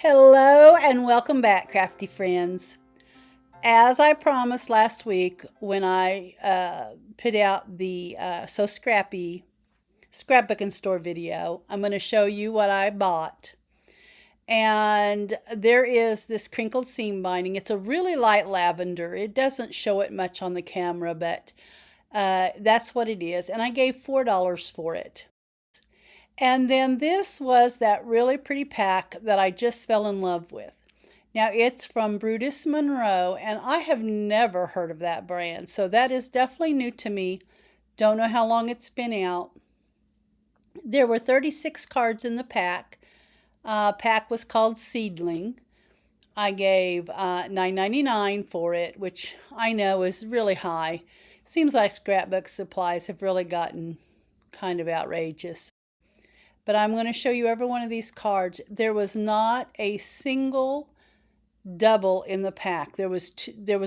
Hello and welcome back, crafty friends. As I promised last week when I put out the So Scrappy Scrapbook Store video, I'm going to show you what I bought. And there is this crinkled seam binding. It's a really light lavender. It doesn't show it much on the camera, but that's what it is. And I gave $4 for it. And then this was that really pretty pack that I just fell in love with. Now it's from Brutus Monroe, and I have never heard of that brand, so that is definitely new to me. Don't know how long it's been out. There were 36 cards in the pack. Pack was called Seedling. I gave $9.99 for it, which I know is really high. Seems like scrapbook supplies have really gotten kind of outrageous. But I'm going to show you every one of these cards. There was not a single double in the pack. There was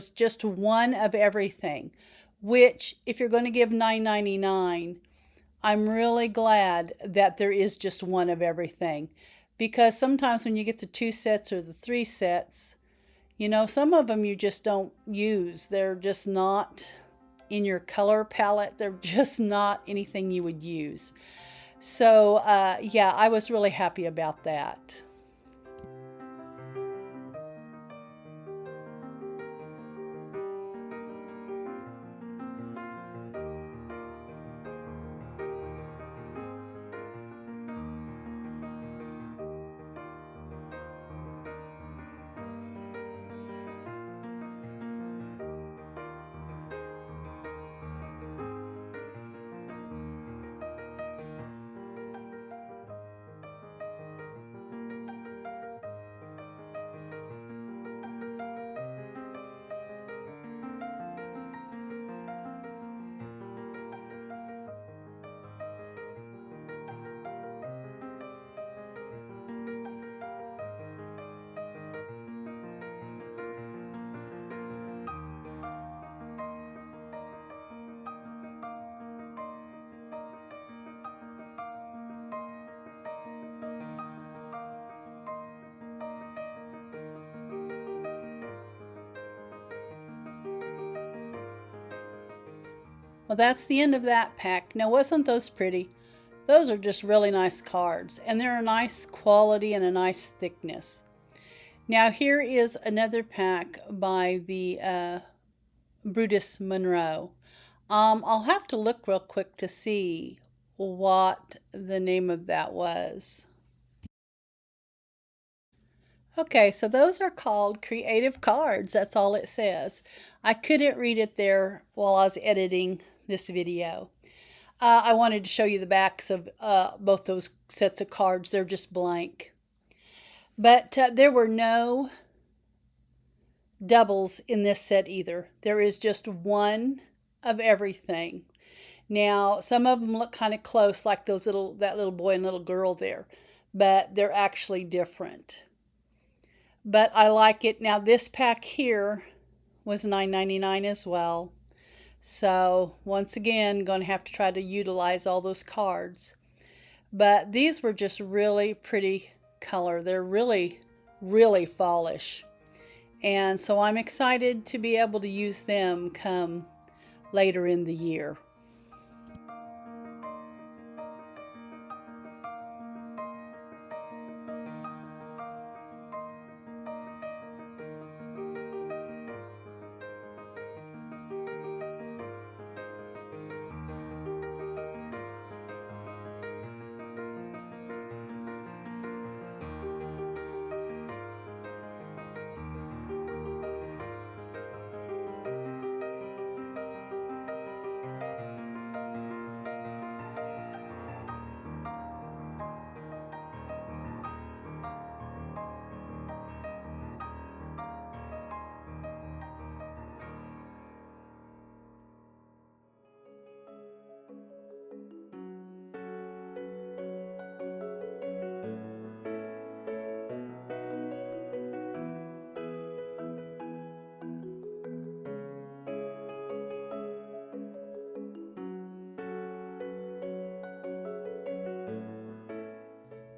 just one of everything, which if you're going to give $9.99, I'm really glad that there is just one of everything, because sometimes when you get the 2 sets or the 3 sets, you know, some of them you just don't use. They're just not in your color palette. They're just not anything you would use. So yeah, I was really happy about that. Well, that's the end of that pack. Now, wasn't those pretty? Those are just really nice cards, and they're a nice quality and a nice thickness. Now, here is another pack by the Brutus Monroe. I'll have to look real quick to see what the name of that was. Okay, so those are called creative cards. That's all it says. I couldn't read it there while I was editing this video. I wanted to show you the backs of both those sets of cards. They're just blank. But there were no doubles in this set either. There is just one of everything. Now, some of them look kind of close, like that little boy and little girl there, but they're actually different. But I like it. Now, this pack here was $9.99 as well. So, once again, going to have to try to utilize all those cards. But these were just really pretty color. They're really, really fallish. And so I'm excited to be able to use them come later in the year.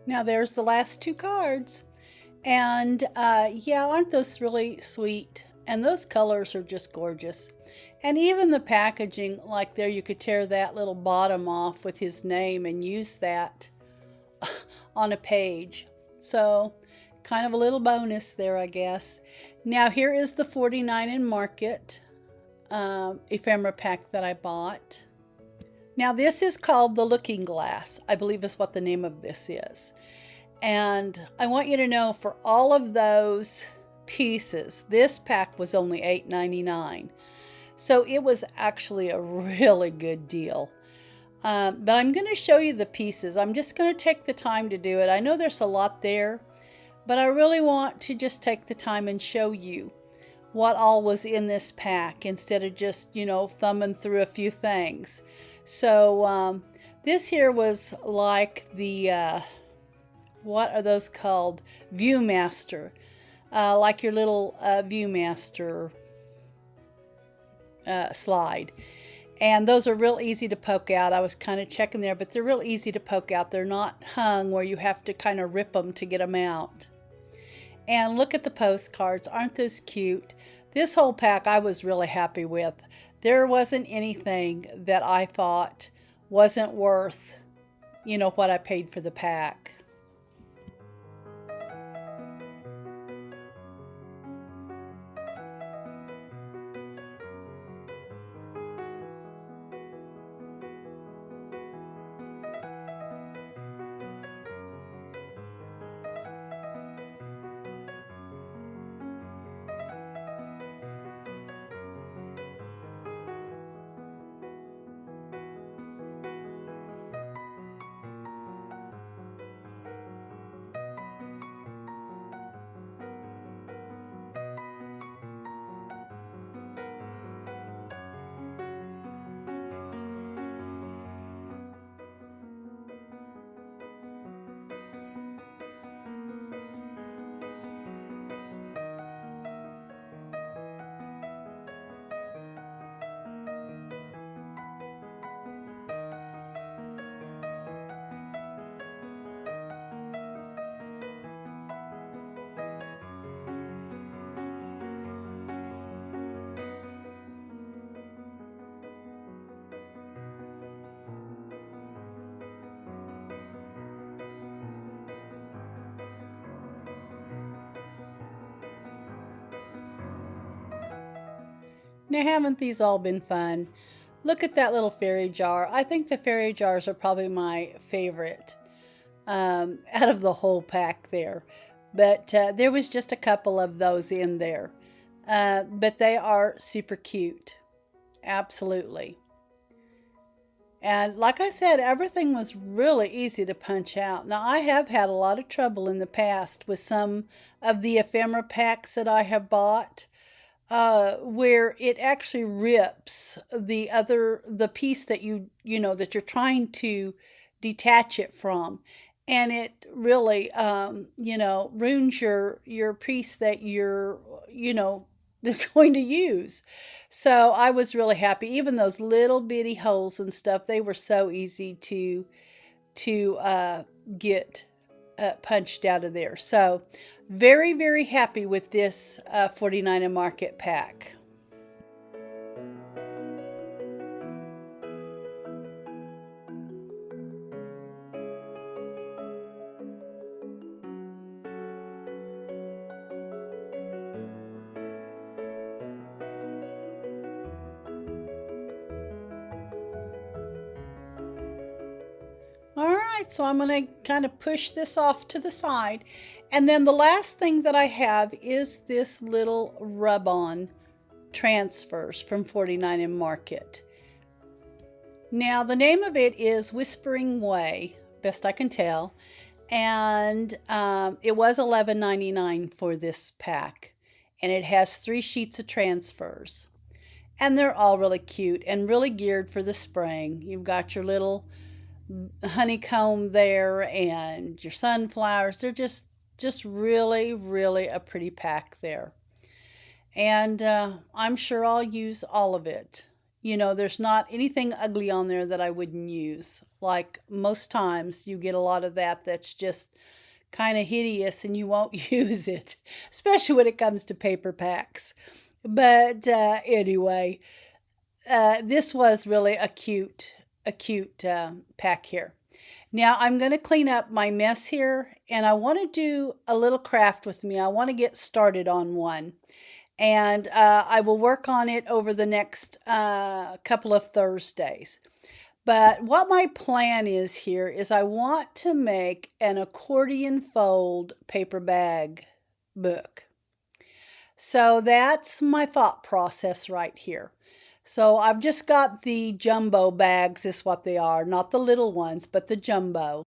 Now there's the last 2 cards. And yeah, aren't those really sweet? And those colors are just gorgeous. And even the packaging, like there, you could tear that little bottom off with his name and use that on a page. So, kind of a little bonus there, I guess. Now, here is the 49 in Market ephemera pack that I bought. Now, this is called the Looking Glass, I believe is what the name of this is. And I want you to know, for all of those pieces, this pack was only $8.99. So it was actually a really good deal. But I'm going to show you the pieces. I'm just going to take the time to do it. I know there's a lot there, but I really want to just take the time and show you what all was in this pack instead of just, thumbing through a few things. So this here was like the, what are those called? Viewmaster. Like your little Viewmaster slide. And those are real easy to poke out. I was kind of checking there, but they're real easy to poke out. They're not hung where you have to kind of rip them to get them out. And look at the postcards. Aren't those cute? This whole pack I was really happy with. There wasn't anything that I thought wasn't worth, what I paid for the pack. Now, haven't these all been fun? Look at that little fairy jar. I think the fairy jars are probably my favorite out of the whole pack there. But there was just a couple of those in there. But they are super cute. Absolutely. And like I said, everything was really easy to punch out. Now, I have had a lot of trouble in the past with some of the ephemera packs that I have bought. Where it actually rips the piece that that you're trying to detach it from, and it really ruins your piece that you're going to use. So I was really happy. Even those little bitty holes and stuff, they were so easy to get punched out of there. So very, very happy with this 49 in Market pack. All right, so I'm going to kind of push this off to the side. And then the last thing that I have is this little rub-on transfers from 49 in Market. Now, the name of it is Whispering Way, best I can tell. And it was $11.99 for this pack. And it has 3 sheets of transfers. And they're all really cute and really geared for the spring. You've got your little honeycomb there and your sunflowers. They're just really, really a pretty pack there. And I'm sure I'll use all of it. There's not anything ugly on there that I wouldn't use. Like most times you get a lot of that's just kind of hideous and you won't use it, especially when it comes to paper packs. But anyway, this was really a cute pack here. Now I'm going to clean up my mess here, and I want to do a little craft with me. I want to get started on one, and I will work on it over the next couple of Thursdays. But what my plan is here is I want to make an accordion fold paper bag book. So that's my thought process right here. So I've just got the jumbo bags, is what they are, not the little ones, but the jumbo.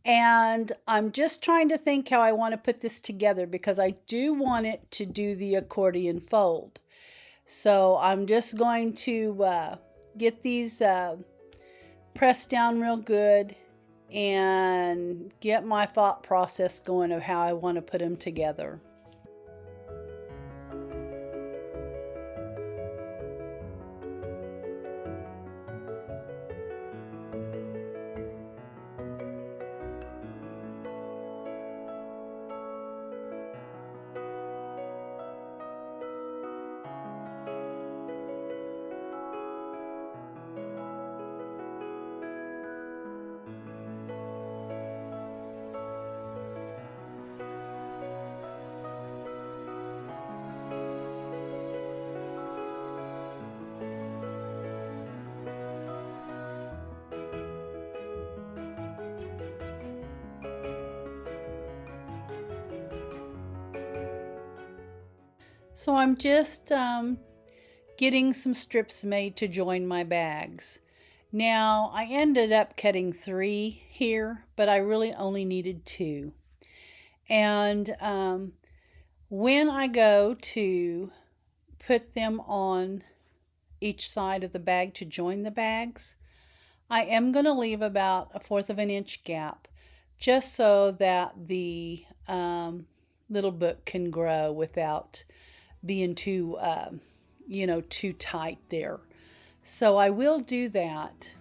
And I'm just trying to think how I want to put this together because I do want it to do the accordion fold. So I'm just going to get these pressed down real good and get my thought process going of how I want to put them together. So I'm just getting some strips made to join my bags. Now I ended up cutting 3 here, but I really only needed 2. And when I go to put them on each side of the bag to join the bags, I am going to leave about 1/4 of an inch gap just so that the little book can grow without being too, too tight there. So I will do that.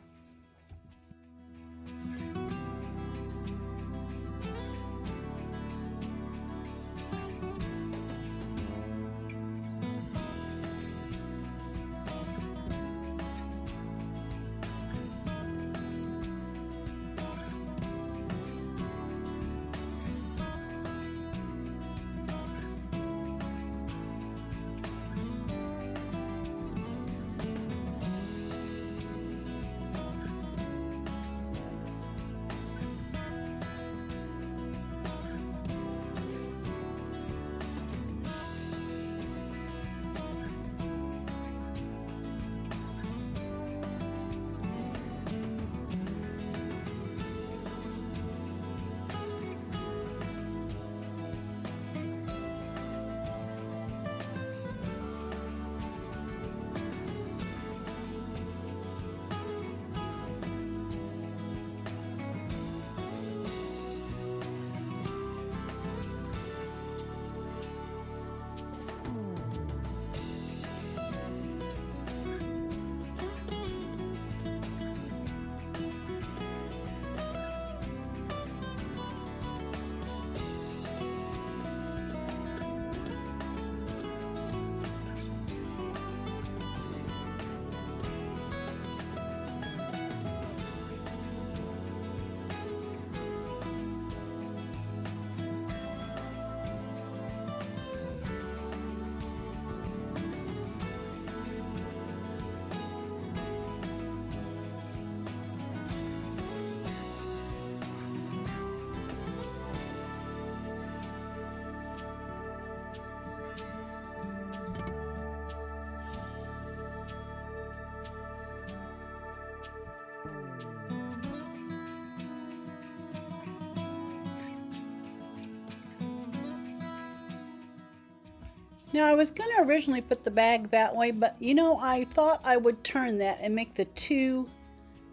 Now I was going to originally put the bag that way, but I thought I would turn that and make the 2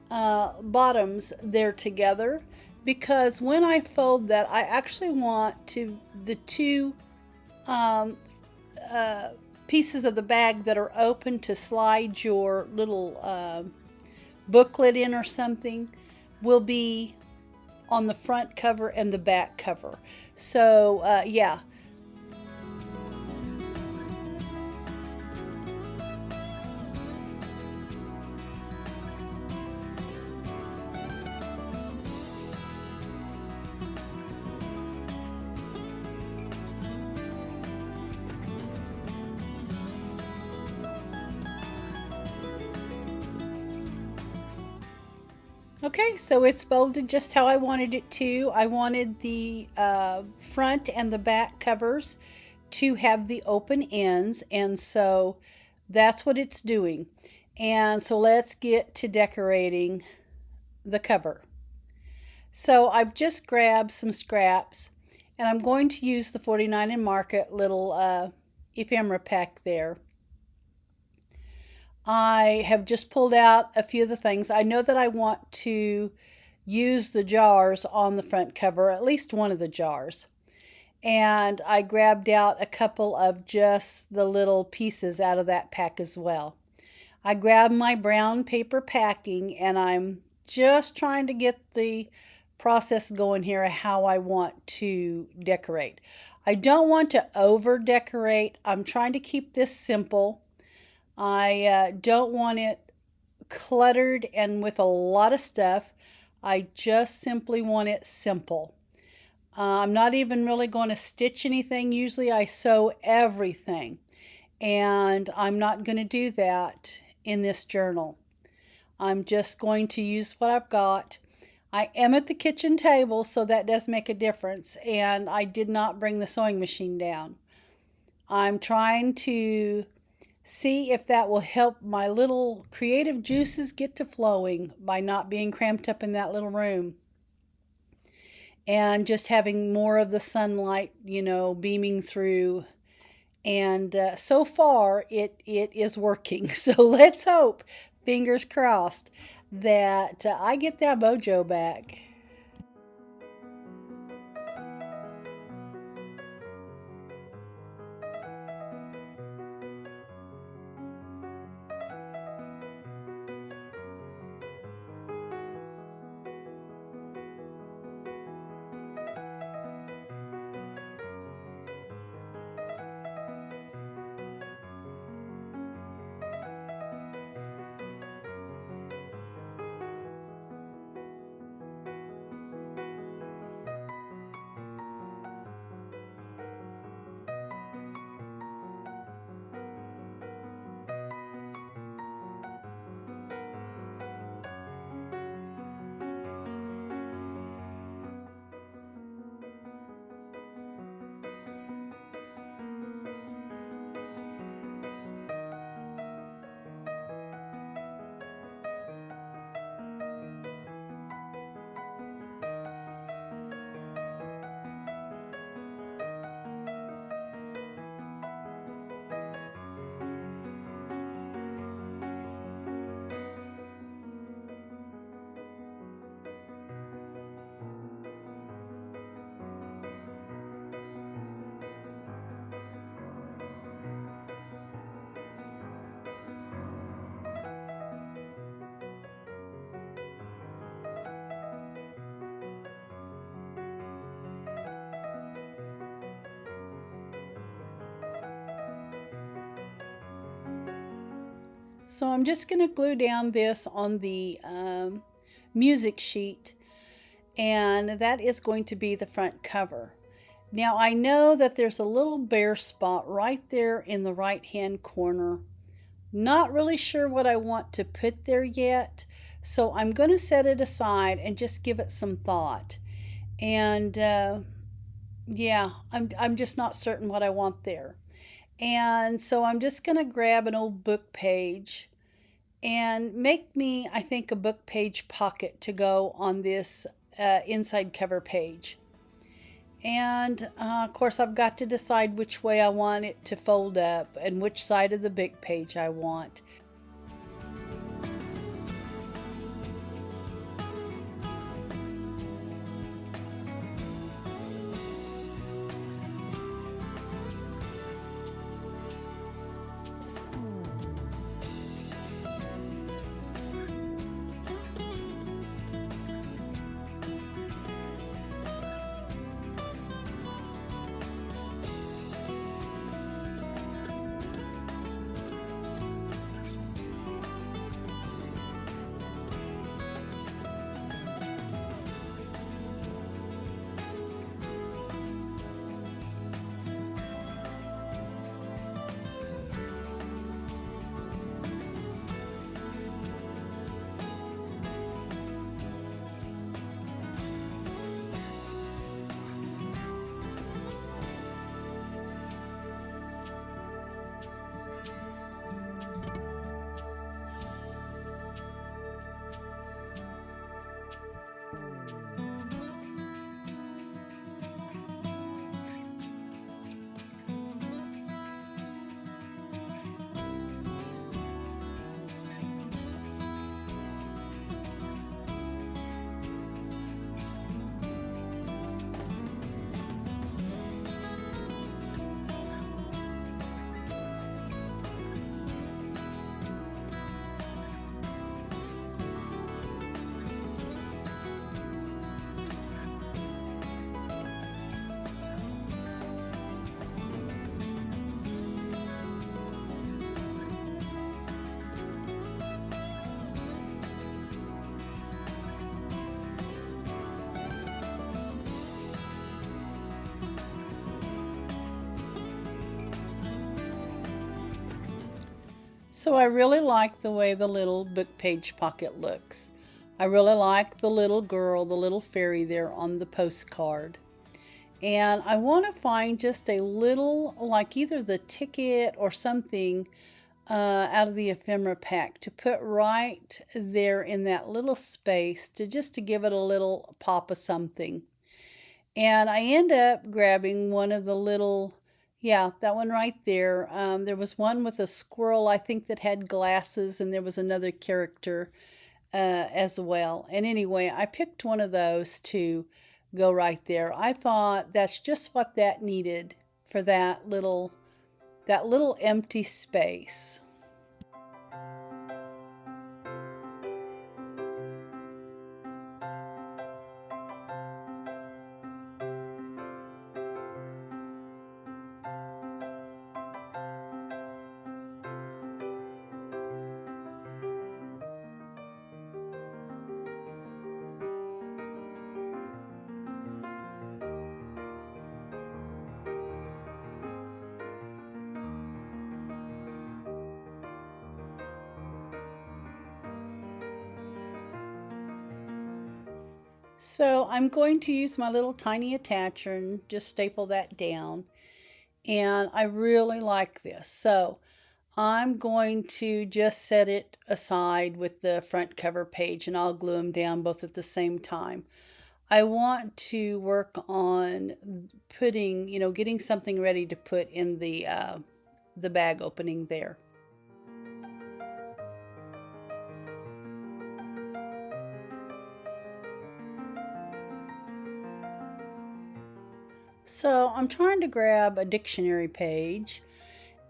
bottoms there together, because when I fold that, I actually want the 2 pieces of the bag that are open to slide your little booklet in or something will be on the front cover and the back cover. So yeah. Okay, so it's folded just how I wanted it to. I wanted the front and the back covers to have the open ends, and so that's what it's doing. And so let's get to decorating the cover. So I've just grabbed some scraps, and I'm going to use the 49 and Market little ephemera pack there. I have just pulled out a few of the things. I know that I want to use the jars on the front cover, at least one of the jars. And I grabbed out a couple of just the little pieces out of that pack as well. I grabbed my brown paper packing, and I'm just trying to get the process going here of how I want to decorate. I don't want to over decorate. I'm trying to keep this simple. I don't want it cluttered and with a lot of stuff. I just simply want it simple. I'm not even really going to stitch anything. Usually I sew everything, and I'm not going to do that in this journal. I'm just going to use what I've got. I am at the kitchen table, so that does make a difference, and I did not bring the sewing machine down. I'm trying to see if that will help my little creative juices get to flowing by not being cramped up in that little room and just having more of the sunlight, beaming through. And so far it is working. So let's hope, fingers crossed, that I get that mojo back. So I'm just going to glue down this on the music sheet, and that is going to be the front cover. Now I know that there's a little bare spot right there in the right hand corner. Not really sure what I want to put there yet, so I'm going to set it aside and just give it some thought. And yeah, I'm just not certain what I want there. And so I'm just going to grab an old book page and make me, I think, a book page pocket to go on this inside cover page. And of course, I've got to decide which way I want it to fold up and which side of the big page I want. So I really like the way the little book page pocket looks. I really like the little girl, the little fairy there on the postcard. And I want to find just a little, like either the ticket or something out of the ephemera pack to put right there in that little space to just to give it a little pop of something. And I end up grabbing one of the little, yeah, that one right there. There was one with a squirrel, I think, that had glasses, and there was another character as well. And anyway, I picked one of those to go right there. I thought that's just what that needed for that little empty space. So I'm going to use my little tiny attacher and just staple that down. And I really like this. So I'm going to just set it aside with the front cover page, and I'll glue them down both at the same time. I want to work on putting, getting something ready to put in the bag opening there. So I'm trying to grab a dictionary page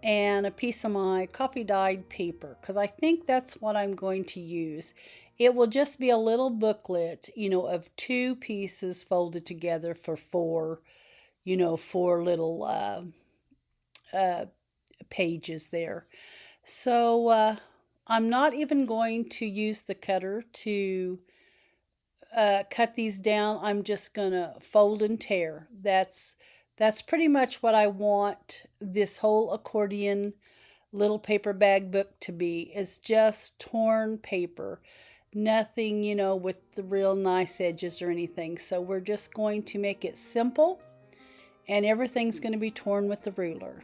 and a piece of my coffee dyed paper because I think that's what I'm going to use. It will just be a little booklet, of two pieces folded together for four little uh, pages there. So I'm not even going to use the cutter to cut these down. I'm just gonna fold and tear. That's pretty much what I want this whole accordion little paper bag book to be, is just torn paper. Nothing, with the real nice edges or anything. So we're just going to make it simple, and everything's going to be torn with the ruler.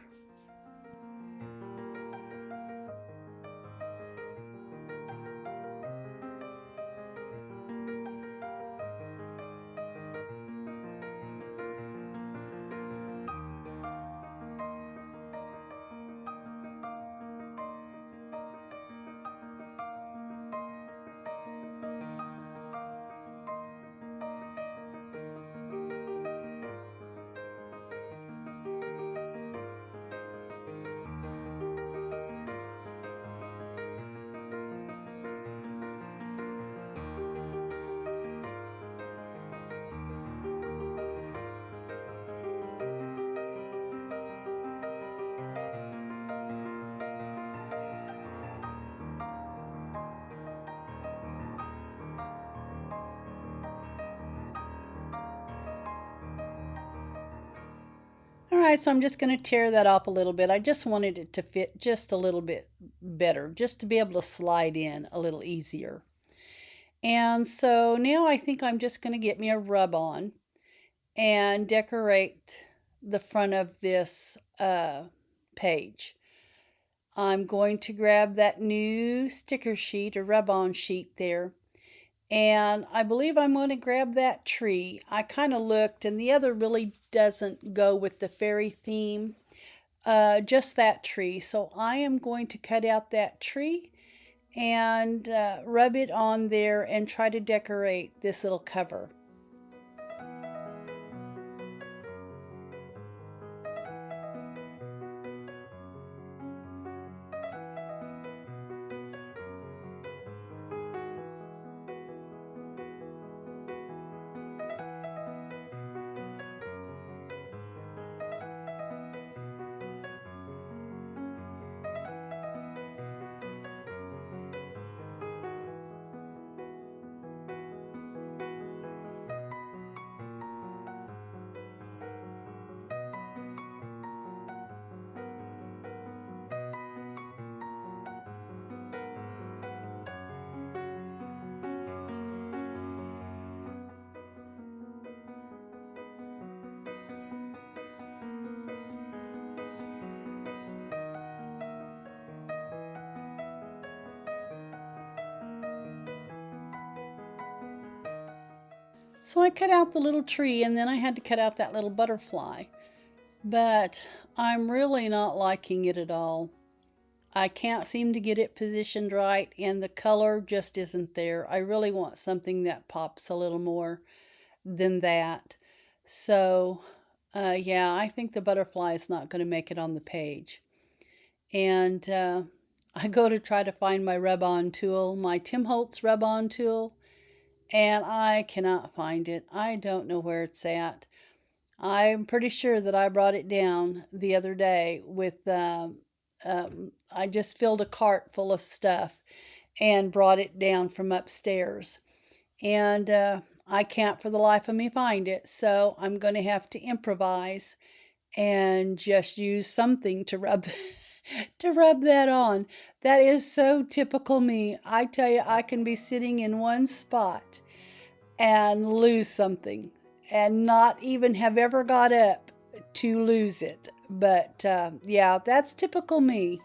All right, so I'm just going to tear that off a little bit. I just wanted it to fit just a little bit better, just to be able to slide in a little easier. And so now I think I'm just going to get me a rub-on and decorate the front of this page. I'm going to grab that new sticker sheet or rub-on sheet there. And I believe I'm going to grab that tree. I kind of looked, and the other really doesn't go with the fairy theme, just that tree. So I am going to cut out that tree and rub it on there and try to decorate this little cover. So I cut out the little tree, and then I had to cut out that little butterfly. But I'm really not liking it at all. I can't seem to get it positioned right, and the color just isn't there. I really want something that pops a little more than that. So, yeah, I think the butterfly is not going to make it on the page. And I go to try to find my rub-on tool, my Tim Holtz rub-on tool, and I cannot find it. I don't know where it's at. I'm pretty sure that I brought it down the other day with, I just filled a cart full of stuff and brought it down from upstairs. And I can't for the life of me find it, so I'm going to have to improvise and just use something to rub to rub that on. That is so typical me. I tell you, I can be sitting in one spot and lose something and not even have ever got up to lose it. But yeah, that's typical me.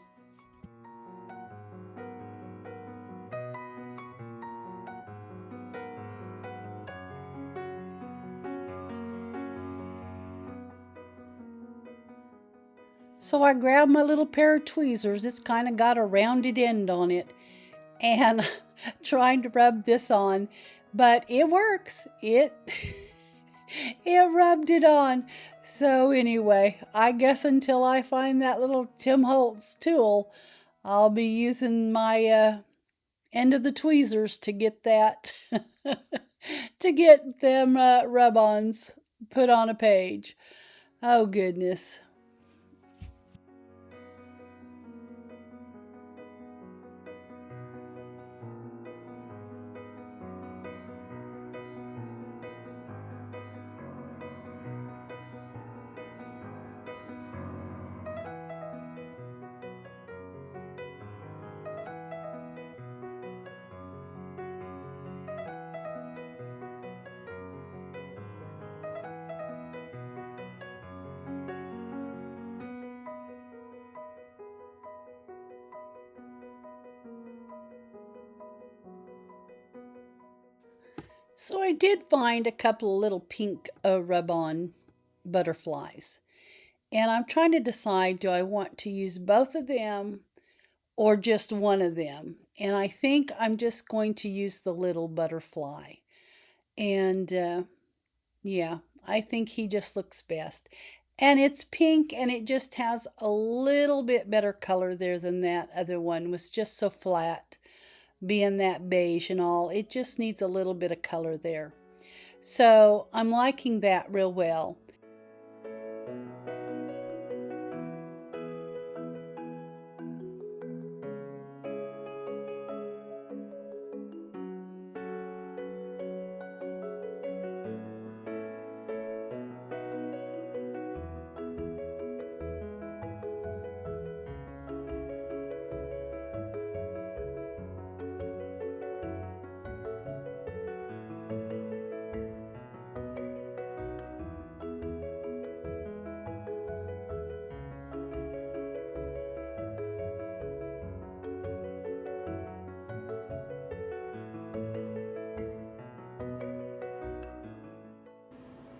So I grabbed my little pair of tweezers. It's kind of got a rounded end on it, and trying to rub this on, but it works. It rubbed it on. So anyway, I guess until I find that little Tim Holtz tool, I'll be using my end of the tweezers to get that to get them rub-ons put on a page. Oh goodness. So I did find a couple of little pink rub-on butterflies. And I'm trying to decide, do I want to use both of them or just one of them? And I think I'm just going to use the little butterfly. And yeah, I think he just looks best. And it's pink, and it just has a little bit better color there than that other one. It was just so flat, being that beige and all. It just needs a little bit of color there. So I'm liking that real well.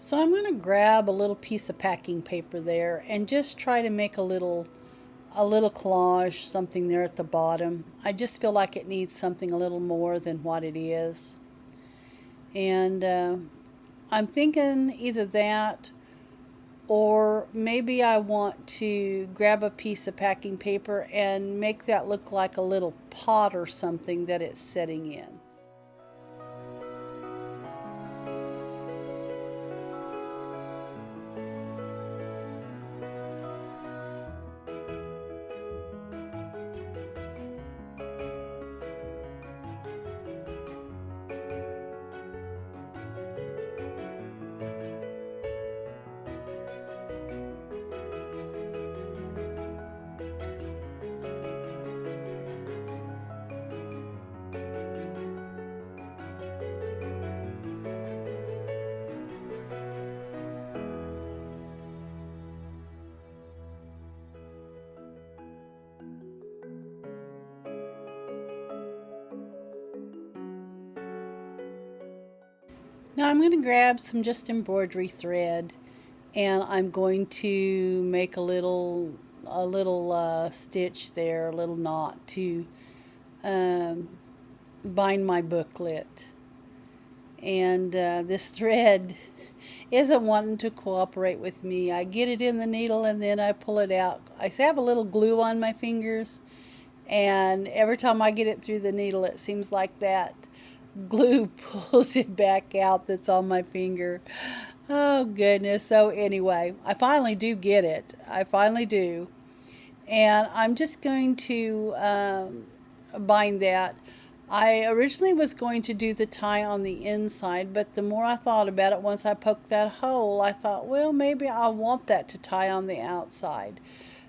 So I'm going to grab a little piece of packing paper there and just try to make a little collage, something there at the bottom. I just feel like it needs something a little more than what it is. And I'm thinking either that, or maybe I want to grab a piece of packing paper and make that look like a little pot or something that it's setting in. Now I'm going to grab some just embroidery thread, and I'm going to make a little stitch there, a little knot to um, bind my booklet. And this thread isn't wanting to cooperate with me. I get it in the needle and then I pull it out. I have a little glue on my fingers, and every time I get it through the needle, it seems like that glue pulls it back out that's on my finger. Oh, goodness. So, anyway, I finally do get it. I finally do. And I'm just going to bind that. I originally was going to do the tie on the inside, but the more I thought about it, once I poked that hole, I thought, well, maybe I want that to tie on the outside.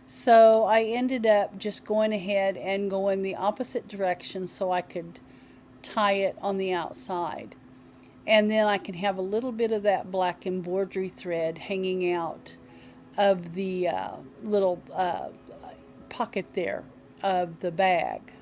So I ended up just going ahead and going the opposite direction so I could tie it on the outside. And then I can have a little bit of that black embroidery thread hanging out of the little pocket there of the bag.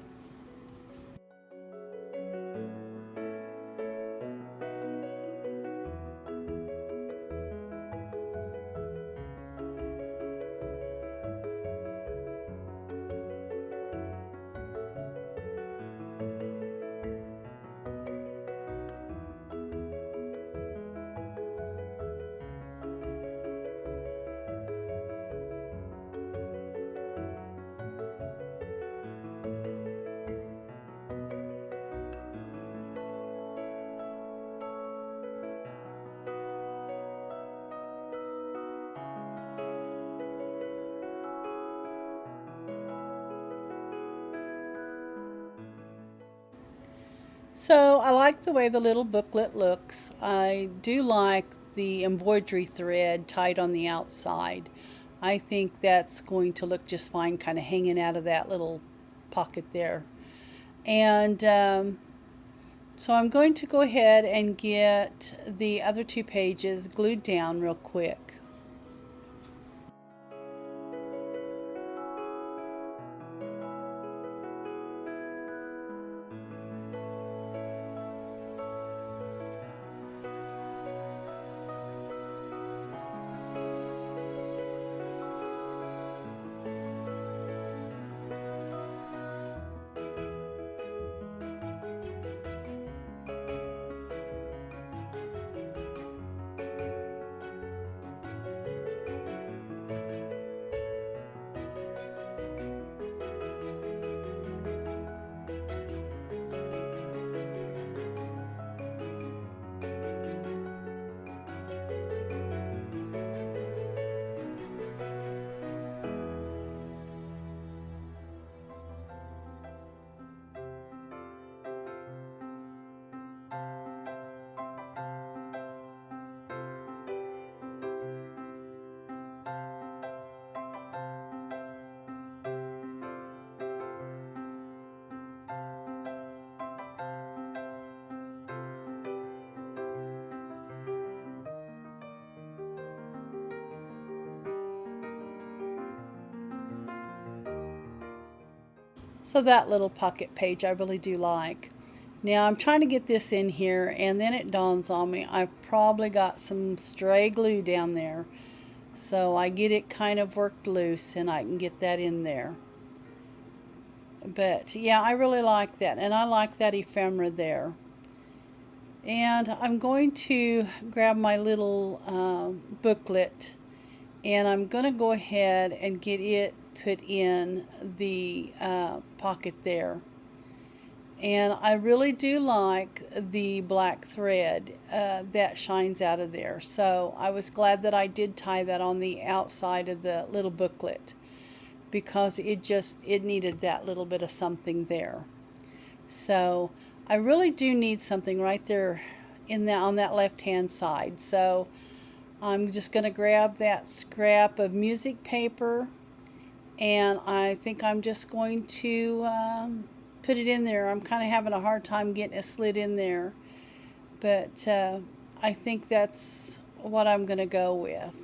So I like the way the little booklet looks. I do like the embroidery thread tied on the outside. I think that's going to look just fine, kind of hanging out of that little pocket there. And so I'm going to go ahead and get the other two pages glued down real quick. So that little pocket page I really do like. Now I'm trying to get this in here, and then it dawns on me I've probably got some stray glue down there. So I get it kind of worked loose and I can get that in there. But yeah, I really like that, and I like that ephemera there. And I'm going to grab my little booklet, and I'm going to go ahead and get it put in the pocket there. And I really do like the black thread that shines out of there. So I was glad that I did tie that on the outside of the little booklet, because it needed that little bit of something there. So I really do need something right there on that left hand side. So I'm just going to grab that scrap of music paper, and I think I'm just going to put it in there. I'm kind of having a hard time getting it slid in there, but I think that's what I'm going to go with.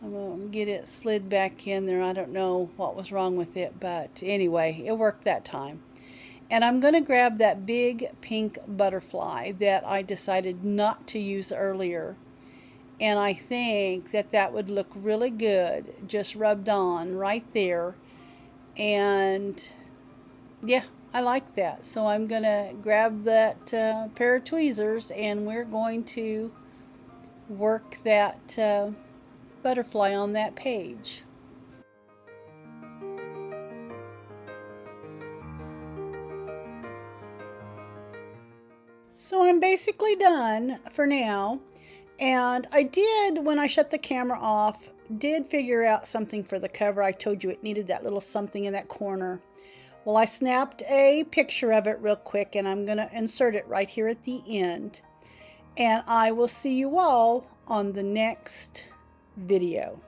I'm going to get it slid back in there. I don't know what was wrong with it, but anyway, it worked that time. And I'm going to grab that big pink butterfly that I decided not to use earlier. And I think that that would look really good just rubbed on right there. And yeah, I like that. So I'm going to grab that pair of tweezers and we're going to work that butterfly on that page. So I'm basically done for now. And I did, when I shut the camera off, did figure out something for the cover. I told you it needed that little something in that corner. Well, I snapped a picture of it real quick and I'm going to insert it right here at the end. And I will see you all on the next video.